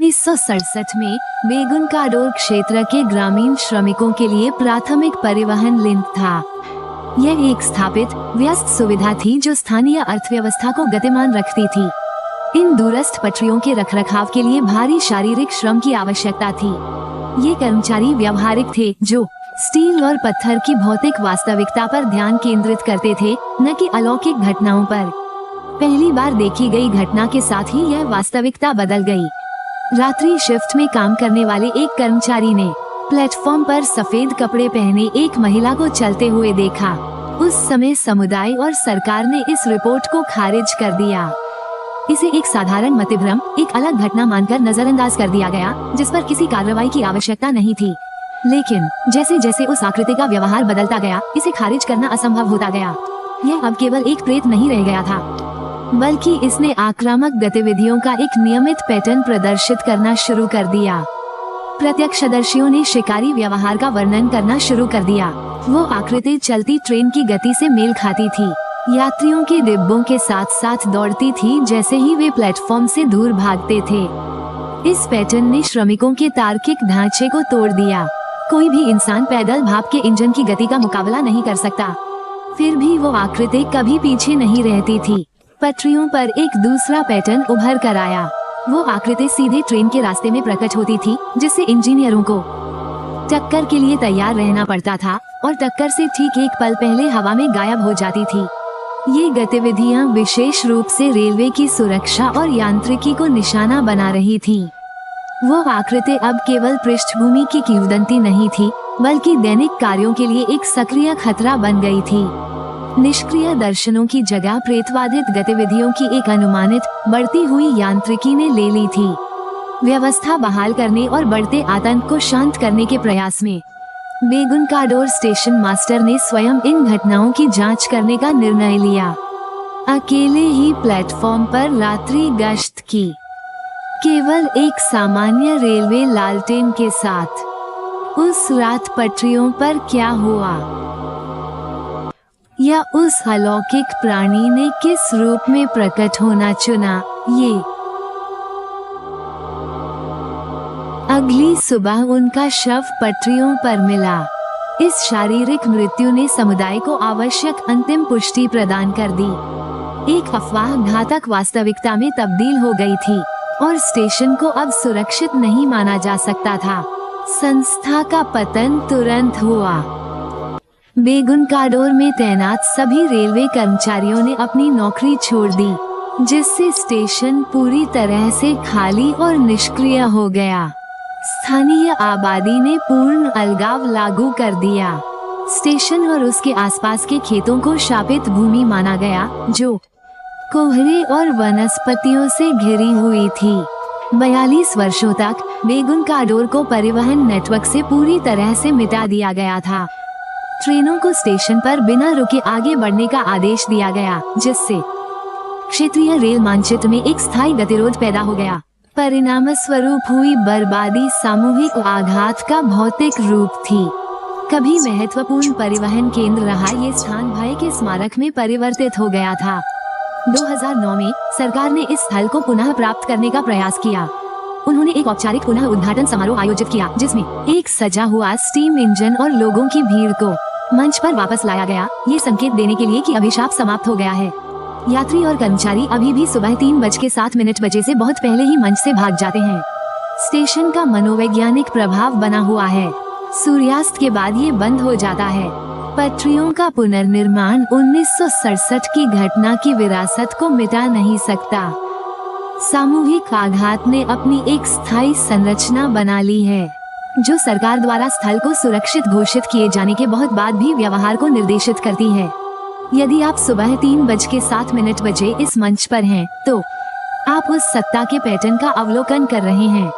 1967 में बेगुनकाडोर क्षेत्र के ग्रामीण श्रमिकों के लिए प्राथमिक परिवहन लिंक था। यह एक स्थापित व्यस्त सुविधा थी जो स्थानीय अर्थव्यवस्था को गतिमान रखती थी। इन दूरस्थ पटरियों के रखरखाव के लिए भारी शारीरिक श्रम की आवश्यकता थी। ये कर्मचारी व्यावहारिक थे जो स्टील और पत्थर की भौतिक वास्तविकता पर ध्यान केंद्रित करते थे, न कि अलौकिक घटनाओं पर। पहली बार देखी गई घटना के साथ ही यह वास्तविकता बदल गई। रात्रि शिफ्ट में काम करने वाले एक कर्मचारी ने प्लेटफॉर्म पर सफेद कपड़े पहने एक महिला को चलते हुए देखा। उस समय समुदाय और सरकार ने इस रिपोर्ट को खारिज कर दिया। इसे एक साधारण मतिभ्रम, एक अलग घटना मानकर नजरअंदाज कर दिया गया जिस पर किसी कार्रवाई की आवश्यकता नहीं थी। लेकिन जैसे जैसे उस आकृति का व्यवहार बदलता गया, इसे खारिज करना असंभव होता गया। यह अब केवल एक प्रेत नहीं रह गया था, बल्कि इसने आक्रामक गतिविधियों का एक नियमित पैटर्न प्रदर्शित करना शुरू कर दिया। प्रत्यक्षदर्शियों ने शिकारी व्यवहार का वर्णन करना शुरू कर दिया। वो आकृति चलती ट्रेन की गति से मेल खाती थी, यात्रियों के डिब्बों के साथ साथ दौड़ती थी जैसे ही वे प्लेटफॉर्म से दूर भागते थे। इस पैटर्न ने श्रमिकों के तार्किक ढांचे को तोड़ दिया। कोई भी इंसान पैदल भाप के इंजन की गति का मुकाबला नहीं कर सकता। फिर भी वो आकृति कभी पीछे नहीं रहती थी। पटरियों पर एक दूसरा पैटर्न उभर कर आया। वो आकृति सीधे ट्रेन के रास्ते में प्रकट होती थी, जिससे इंजीनियरों को टक्कर के लिए तैयार रहना पड़ता था और टक्कर से ठीक एक पल पहले हवा में गायब हो जाती थी। ये गतिविधियां विशेष रूप से रेलवे की सुरक्षा और यांत्रिकी को निशाना बना रही थी। वो आकृति अब केवल पृष्ठभूमि की किंवदंती नहीं थी, बल्कि दैनिक कार्यों के लिए एक सक्रिय खतरा बन गई थी। निष्क्रिय दर्शनों की जगह प्रेतवादित गतिविधियों की एक अनुमानित बढ़ती हुई यांत्रिकी ने ले ली थी। व्यवस्था बहाल करने और बढ़ते आतंक को शांत करने के प्रयास में बेगुनकाडोर स्टेशन मास्टर ने स्वयं इन घटनाओं की जांच करने का निर्णय लिया। अकेले ही प्लेटफॉर्म पर रात्रि गश्त की, केवल एक सामान्य रेलवे लालटेन के साथ। उस रात पटरियों पर क्या हुआ, या उस अलौकिक प्राणी ने किस रूप में प्रकट होना चुना, ये अगली सुबह उनका शव पटरियों पर मिला। इस शारीरिक मृत्यु ने समुदाय को आवश्यक अंतिम पुष्टि प्रदान कर दी। एक अफवाह घातक वास्तविकता में तब्दील हो गई थी और स्टेशन को अब सुरक्षित नहीं माना जा सकता था। संस्था का पतन तुरंत हुआ। बेगुनकाडोर में तैनात सभी रेलवे कर्मचारियों ने अपनी नौकरी छोड़ दी, जिससे स्टेशन पूरी तरह से खाली और निष्क्रिय हो गया। स्थानीय आबादी ने पूर्ण अलगाव लागू कर दिया। स्टेशन और उसके आसपास के खेतों को शापित भूमि माना गया, जो कोहरे और वनस्पतियों से घिरी हुई थी। 42 वर्षों तक बेगुनकाडोर को परिवहन नेटवर्क से पूरी तरह से मिटा दिया गया था। ट्रेनों को स्टेशन पर बिना रुके आगे बढ़ने का आदेश दिया गया, जिससे क्षेत्रीय रेल मानचित्र में एक स्थायी गतिरोध पैदा हो गया। परिणाम स्वरूप हुई बर्बादी सामूहिक आघात का भौतिक रूप थी। कभी महत्वपूर्ण परिवहन केंद्र रहा ये स्थान भय के स्मारक में परिवर्तित हो गया था। 2009 में सरकार ने इस स्थल को पुनः प्राप्त करने का प्रयास किया। उन्होंने एक औपचारिक पुनः उद्घाटन समारोह आयोजित किया, जिसमें एक सजा हुआ स्टीम इंजन और लोगों की भीड़ को मंच पर वापस लाया गया, ये संकेत देने के लिए कि अभिशाप समाप्त हो गया है। यात्री और कर्मचारी अभी भी सुबह 3:07 बजे से बहुत पहले ही मंच से भाग जाते हैं। स्टेशन का मनोवैज्ञानिक प्रभाव बना हुआ है। सूर्यास्त के बाद ये बंद हो जाता है। पटरियों का पुनर्निर्माण 1967 की घटना की विरासत को मिटा नहीं सकता। सामूहिक आघात ने अपनी एक स्थायी संरचना बना ली है, जो सरकार द्वारा स्थल को सुरक्षित घोषित किए जाने के बहुत बाद भी व्यवहार को निर्देशित करती है। यदि आप सुबह 3:07 बजे इस मंच पर हैं, तो आप उस सत्ता के पैटर्न का अवलोकन कर रहे हैं।